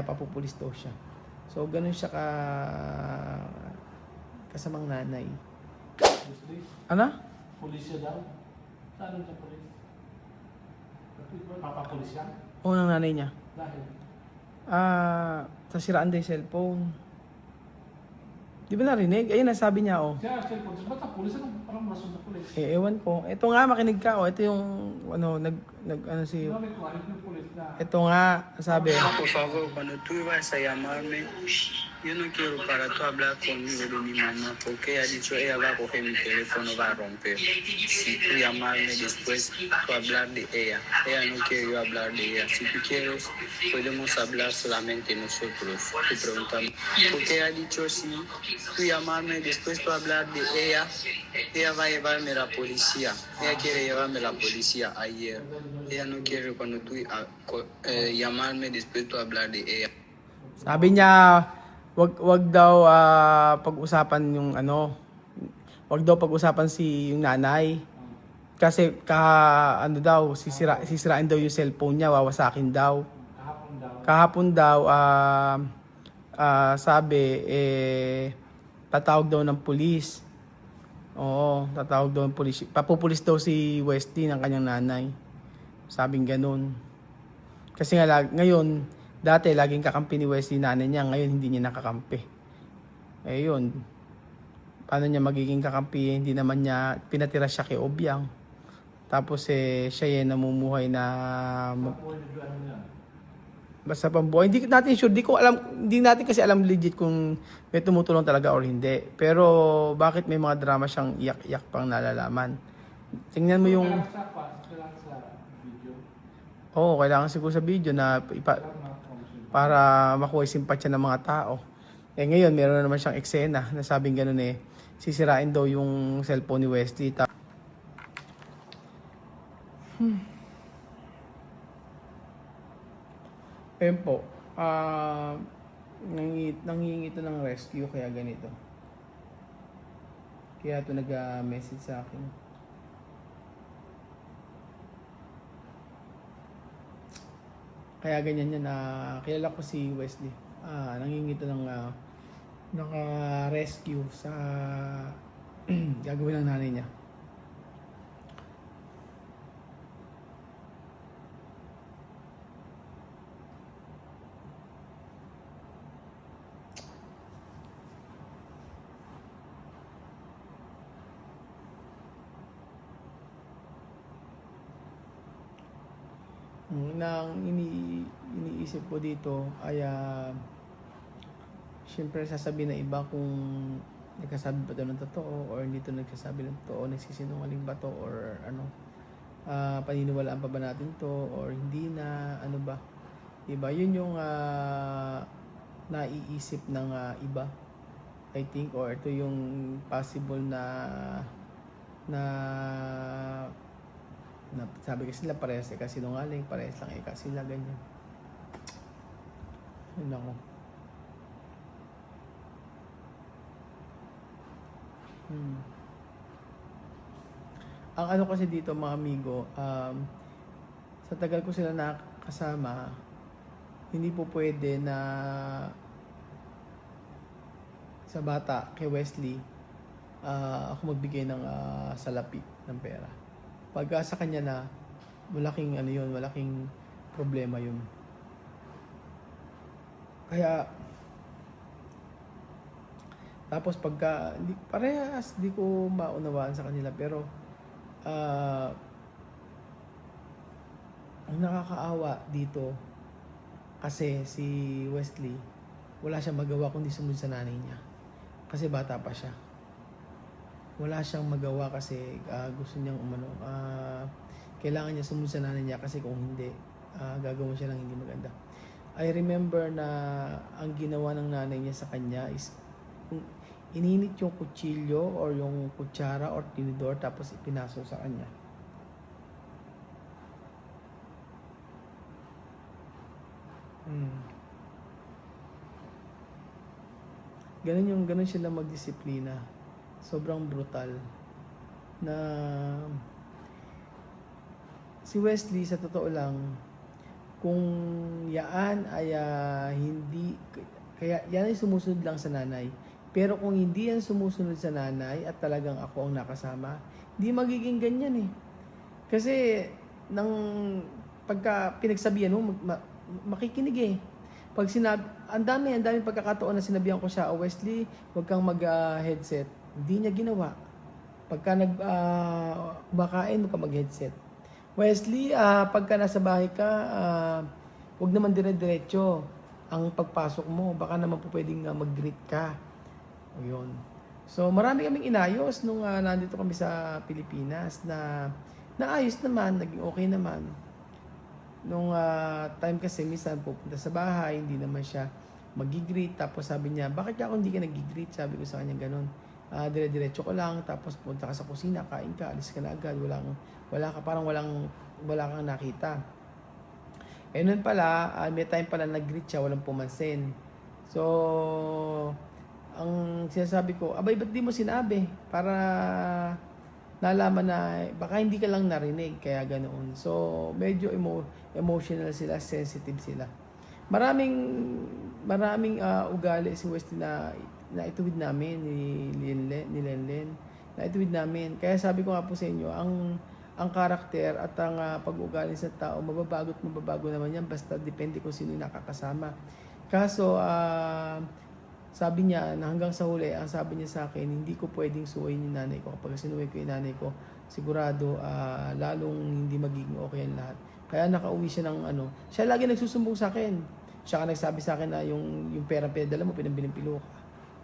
papupulis daw siya. So, ganun siya kasamang nanay. Ano? Pulis siya daw? Saan siya pulis? Papapulis yan? Oo, ng nanay niya. Dahil? Sa siraan daw yung cellphone. Di ba narinig? Ayun, nasabi niya, oh. Siya, cellphone. Ba't ang pulis? Anong parang rason sa pulis? Ewan ko. Ito nga, makinig ka, oh. Ito yung, si... Ano yung pulis na? Ito nga, sabi. Por favor, cuando tú ibas a llamarme, yo no quiero para tú hablar conmigo de mi mamá, porque ella ha dicho, ella va a coger mi teléfono, va a romper. Si tú llamarme después, tú hablar de ella. Ella no quiere yo hablar de ella. Si tú quieres, podemos hablar solamente nosotros. Te preguntamos, porque ella ha dicho, si tú llamarme después, tú hablar de ella va a llevarme a la policía. Ella quiere llevarme a la policía ayer. Ella no quiere cuando tú llamarme después tú hablar de ella. Sabi niya, wag daw pag-usapan yung wag daw pag-usapan si yung nanay. Kasi sisirain daw yung cellphone niya, wawasakin daw. Kahapon daw sabi tatawag daw ng pulis. Oo, tatawag daw ng pulis. Papupulis daw si Wesley ng kanyang nanay. Sabing ganun. Kasi nga ngayon, dati laging kakampi ni Wesley nanay niya, ngayon hindi niya nakakampi. Eh yun, paano niya magiging kakampi? Hindi naman niya, pinatira siya kay Obiang. Tapos siya yung namumuhay na basta pambuhay. Hindi natin sure, hindi natin kasi alam legit kung may tumutulong talaga or hindi. Pero bakit may mga drama siyang iyak-iyak pang nalalaman? Tingnan mo yung... Oo, kailangan siguro sa video na para makuha yung simpatsya ng mga tao. Eh ngayon, meron na naman siyang eksena na sabing ganun sisirain daw yung cellphone ni Wesley. Ayun po, nangingi ito ng rescue kaya ganito. Kaya ito nag-message sa akin. Kaya ganyan yan na kilala ko si Wesley. Nangingi ito ng rescue sa gagawin ng nanay niya. Nang iniisip ko dito ay syempre sasabihin ng iba kung nagsasabi ba ito ng totoo or hindi ito nagsasabi ng totoo, nagsisinungaling ba to or paniniwalaan pa ba natin to or hindi na, ano ba, diba? Yun yung naiisip ng iba, I think, or ito yung possible na sabi kasi sila parehas kasi sinungaling, parehas lang kasi sila ganyan. Yun ako. Ang ano kasi dito mga amigo, sa tagal ko sila nakasama, hindi po pwede na sa bata kay Wesley ako magbigay ng salapi ng pera. Pagka sa kanya na malaking malaking problema yun. Kaya tapos pagka parehas di ko maunawaan sa kanila pero ang nakakaawa dito kasi si Wesley wala siyang magawa kundi sumunod sa nanay niya kasi bata pa siya. Wala siyang magawa kasi gusto niyang kailangan niya sumunod sa nanay niya kasi kung hindi gagawin siya ng hindi maganda. I remember na ang ginawa ng nanay niya sa kanya is ininit yung kutsilyo or yung kutsara or tinidor tapos ipinaso sa kanya. Ganun sila magdisiplina. Sobrang brutal na si Wesley sa totoo lang kung yaan ay hindi, kaya yan ay sumusunod lang sa nanay. Pero kung hindi yan sumusunod sa nanay at talagang ako ang nakasama, hindi magiging ganyan eh. Kasi nang pagka pinagsabihan mo, makikinig eh. Pag sinabi, ang dami pagkakataon na sinabihan ko siya, Wesley, huwag kang mag-headset. Hindi niya ginawa. Pagka kumakain, huwag kang mag-headset. Wesley, pagka nasa bahay ka, huwag naman dire-diretso ang pagpasok mo. Baka naman po pwedeng mag-greet ka. O yun. So, marami kaming inayos nung nandito kami sa Pilipinas na naayos naman, naging okay naman. Nung time kasi, minsan pupunta sa bahay, hindi naman siya mag-greet. Tapos sabi niya, bakit ako hindi ka nag-greet? Sabi ko sa kanya ganun. Dire-diretso ko lang, tapos punta ka sa kusina, kain ka, alis ka na agad, wala kang nakita. Eh nun pala, may time pala nag-greet siya, walang pumansin. So, ang sinasabi ko, abay, ba't di mo sinabi? Para nalaman na, baka hindi ka lang narinig, kaya ganoon. So, medyo emotional sila, sensitive sila. Maraming ugali si Westy na ituwid namin ni Lenlen. Na ituwid namin. Kaya sabi ko nga po sa inyo, ang karakter at ang pag-uugali sa tao, mababago naman yan, basta depende kung sino yung nakakasama. Kaso, sabi niya na hanggang sa huli, ang sabi niya sa akin, hindi ko pwedeng suwayin yung nanay ko. Kapag sinuwi ko yung nanay ko, sigurado lalong hindi magiging okay ang lahat. Kaya nakauwi siya ng siya lagi nagsusumbong sa akin. Siya ka nagsabi sa akin na yung pera pinadala mo, pinambiling piluka.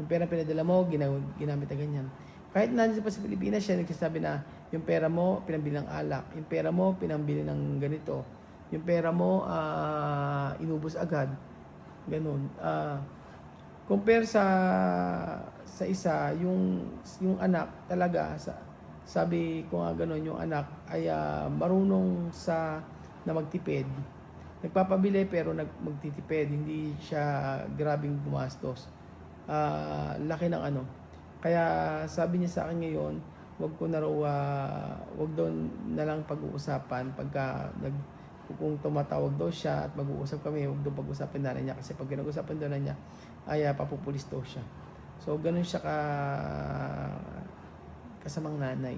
Yung pera pinadala mo, ginamit na ganyan. Kahit nandito pa sa Pilipinas, siya nagsasabi na yung pera mo, pinambili ng alak. Yung pera mo, pinambili ng ganito. Yung pera mo, inubos agad. Ganun. Compare sa isa, yung anak talaga, sabi ko nga ganun, yung anak ay marunong na magtipid. Nagpapabili pero magtitipid. Hindi siya grabing gumastos. Laki ng Kaya sabi niya sa akin ngayon, wag daw na lang pag-uusapan pagka kung tumatawag daw siya at mag-uusap kami, wag daw pag-usapan nanay niya kasi pag pinag-usapan daw niya ay papupulis daw siya. So ganun siya kasamang nanay.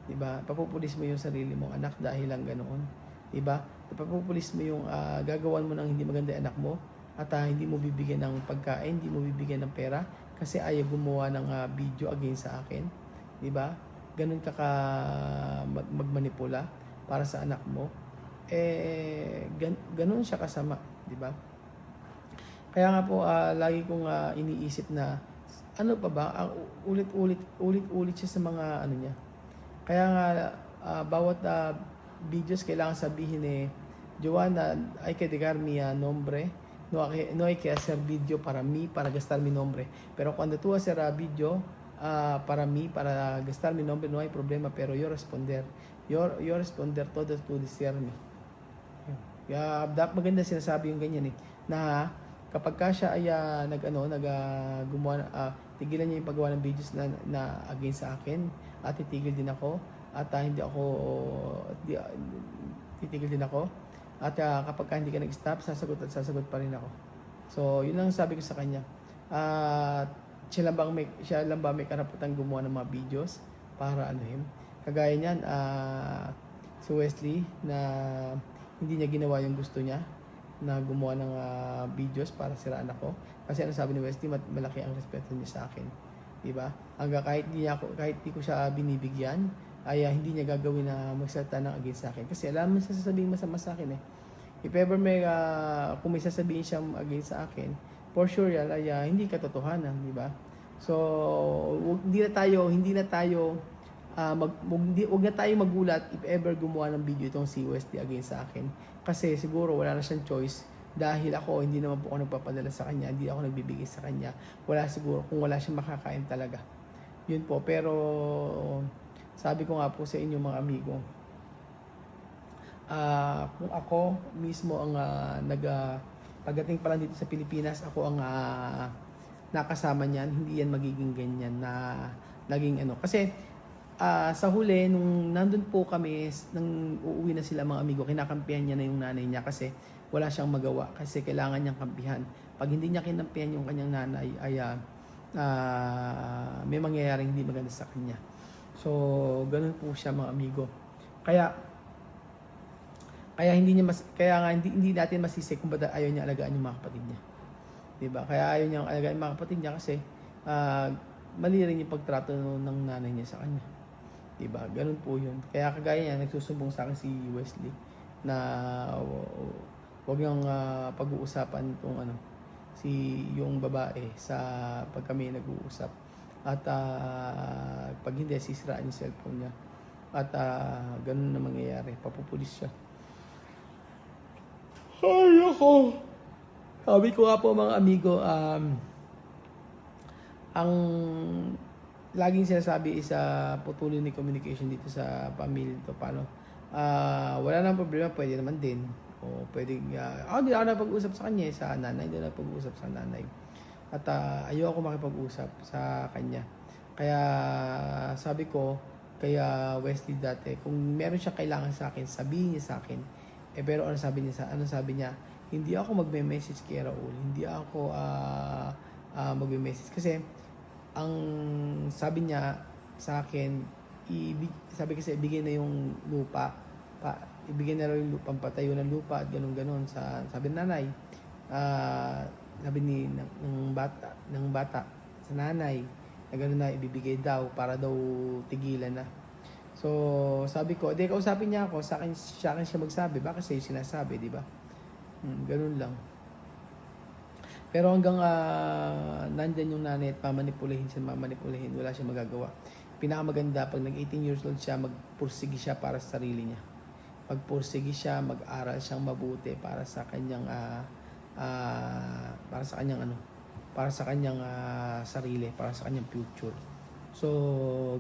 'Di ba? Papupulis mo yung sarili mong anak dahil lang ganoon. 'Di ba? Papupulis mo yung gagawan mo ng hindi maganda anak mo at hindi mo bibigyan ng pagkain, hindi mo bibigyan ng pera kasi ayaw gumawa ng video against sa akin. 'Di ba? Ganun ka magmanipula para sa anak mo. Ganun siya kasama, 'di ba? Kaya nga po lagi kong iniisip na ano pa ba ang ulit siya sa mga niya. Kaya nga bawat videos kailangan sabihin Joanna, hay que dejar mi nombre. No hay que hacer video para mí, para gastar mi nombre. Pero cuando tú hacer video para mí, para gastar mi nombre, no hay problema. Pero yo responder todo tu decirme. Kaya maganda sinasabi yung ganyan na kapag ka siya ay gumawa, tigilan niya yung paggawa ng videos na against sa akin at titigil din ako at titigil din ako at kapag ka hindi ka nag-stop, sasagot pa rin ako. So, yun lang sabi ko sa kanya. Siya lang ba may karapatang gumawa ng mga videos para kagaya niyan, si Wesley na hindi niya ginawa yung gusto niya na gumawa ng videos para siraan ako. Kasi sabi ni Wesley, malaki ang respeto niya sa akin. Diba? Hanggang kahit di ko siya binibigyan, ay hindi niya gagawin na magsalita ng against sa akin. Kasi alam mo siya sasabihin masama sa akin If ever kung may sasabihin siyang against sa akin, for sure yan ay hindi katotohanan, di ba? So, wag na tayo magulat if ever gumawa ng video itong si Wesley against sa akin. Kasi siguro wala na siyang choice dahil ako, hindi naman po ako nagpapadala sa kanya, hindi ako nagbibigay sa kanya. Wala siguro kung wala siyang makakain talaga. Yun po, pero sabi ko nga po sa inyo mga amigo, kung ako mismo ang pagdating pa lang dito sa Pilipinas, ako ang nakasama niyan, hindi yan magiging ganyan na naging kasi sa huli, nung nandun po kami, nang uuwi na sila mga amigo, kinakampihan niya na yung nanay niya kasi wala siyang magawa kasi kailangan niyang kampihan. Pag hindi niya kinampihan yung kanyang nanay, ay may mangyayaring hindi maganda sa kanya. So, ganun po siya mga amigo. Kaya hindi natin masisi kung ba't ayaw niya alagaan yung mga kapatid niya. 'Di ba? Kaya ayaw niya alagaan yung mga kapatid niya kasi mali rin yung pagtrato ng nanay niya sa kanya. 'Di ba? Ganun po 'yun. Kaya kagaya niya nagsusumbong sa akin si Wesley na wag niyang pag-uusapan tong yung babae sa pag kami nag-uusap. At pag hindi, sisiraan yung cellphone niya. At ganun na mangyayari. Papupulis siya. Ay, ako. Sabi ko nga po mga amigo, ang laging sinasabi is putulin ni communication dito sa pamilya to. Paano? Wala nang problema, pwede naman din. O pwedeng, hindi ako napag-usap sa kanya, sa nanay, hindi ako napag-usap sa nanay. At ayoko makipag-usap sa kanya. Kaya sabi ko, kaya Wesley dati, kung meron siya kailangan sa akin, sabihin niya sa akin. Pero ano sabi niya? Hindi ako magme-message kay Raul. Hindi ako magme-message. Kasi, ang sabi niya sa akin, sabi kasi ibigay na yung lupa. Ibigay na raw yung lupa, patayo ng lupa at ganun-ganon. Sabi ng nanay, sabi ng bata sa nanay, na gano'n na ibibigay daw para daw tigilan na. So, sabi ko, kausapin niya ako, sa akin siya magsabi, bakit sa'yo sinasabi, di ba? Ganun lang. Pero hanggang nandyan yung nanay at mamanipulihin, wala siya magagawa. Pinakamaganda, pag nag-18 years old siya, magpursigi siya para sa sarili niya. Magpursigi siya, mag-aral siyang mabuti para sa kanyang sarili, para sa kanyang future. So,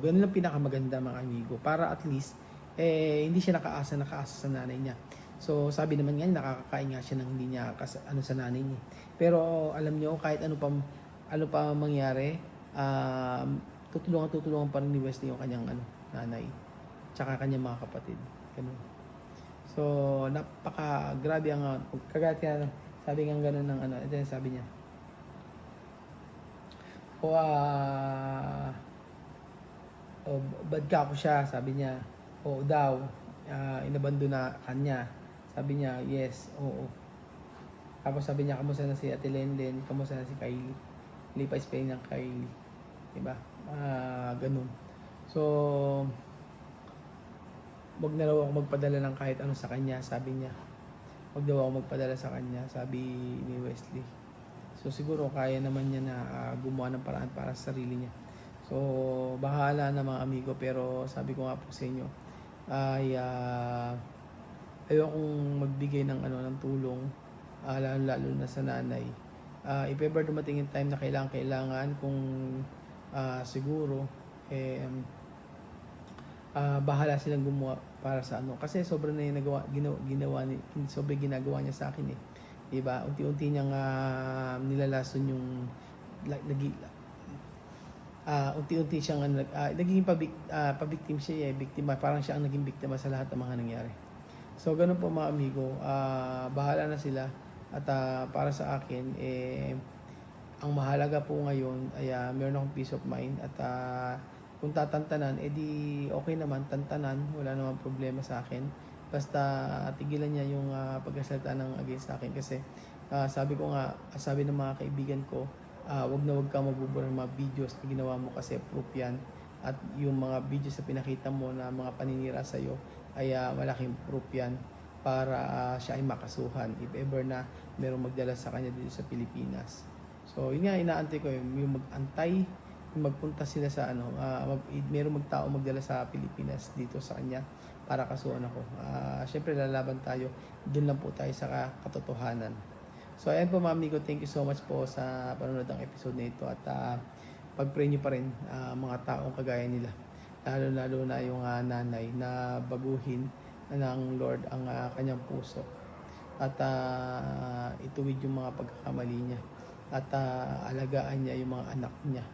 ganun ang pinakamaganda mga amigo. Para at least, hindi siya nakaasa sa nanay niya. So, sabi naman nga, nakakakain nga siya ng hindi niya sa nanay niya. Pero, alam niyo, kahit ano pa mangyari, tutulungan pa rin ni Wesley yung kanyang nanay. Tsaka kanyang mga kapatid. Ganun. So, napaka-grabe ang, kagaya kaya, sabi nga ganun ng ito yung sabi niya. Bad ka ako siya, sabi niya. Oo daw, inabando na kanya. Sabi niya, yes, oo. Tapos sabi niya, kamusta na si Ate Lenlen, kamusta na si Kylie. Hindi pa spelling ng Kylie. Diba? Ganun. So, wag na raw ako magpadala ng kahit ano sa kanya, sabi niya. Wag daw ako magpadala sa kanya, sabi ni Wesley. So siguro kaya naman niya na gumawa ng paraan para sa sarili niya. So bahala na mga amigo, pero sabi ko nga po sa inyo ay ayokong magbigay ng ng tulong, lalo na sa nanay. If ever dumating yung time na kailangan kung siguro bahala silang gumawa para sa kasi sobrang na yung sobrang ginagawa niya sa akin diba? Unti-unti niyang nilalason yung unti-unti siyang naging pabiktim siya biktima, parang siya ang naging biktima sa lahat ng mga nangyari. So ganun po mga amigo, bahala na sila at para sa akin ang mahalaga po ngayon ay meron akong peace of mind at kung tatantanan, edi okay naman, tantanan, wala namang problema sa akin. Basta tigilan niya yung pagkasalita ng against sa akin kasi sabi ng mga kaibigan ko, wag ka mabubura ng mga videos na ginawa mo kasi proof yan. At yung mga videos na pinakita mo na mga paninira sa'yo ay malaking proof yan para siya ay makasuhan if ever na merong magdala sa kanya dito sa Pilipinas. So yun nga, inaantay ko yung mag-antay, magpunta sila sa mayroong magtao magdala sa Pilipinas dito sa kanya para kasuhan ako. Syempre lalaban tayo, doon lang po tayo sa katotohanan. So ayan po mga amigo, thank you so much po sa panonood ng episode na ito at pag-pray nyo pa rin mga taong kagaya nila, lalo na yung nanay na baguhin ng Lord ang kanyang puso at ituwid yung mga pagkakamali niya at alagaan niya yung mga anak niya,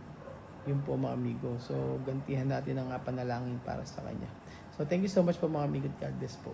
Yun po mga amigo. So, gantihan natin ang panalangin para sa kanya. So, thank you so much po mga amigo. God bless po.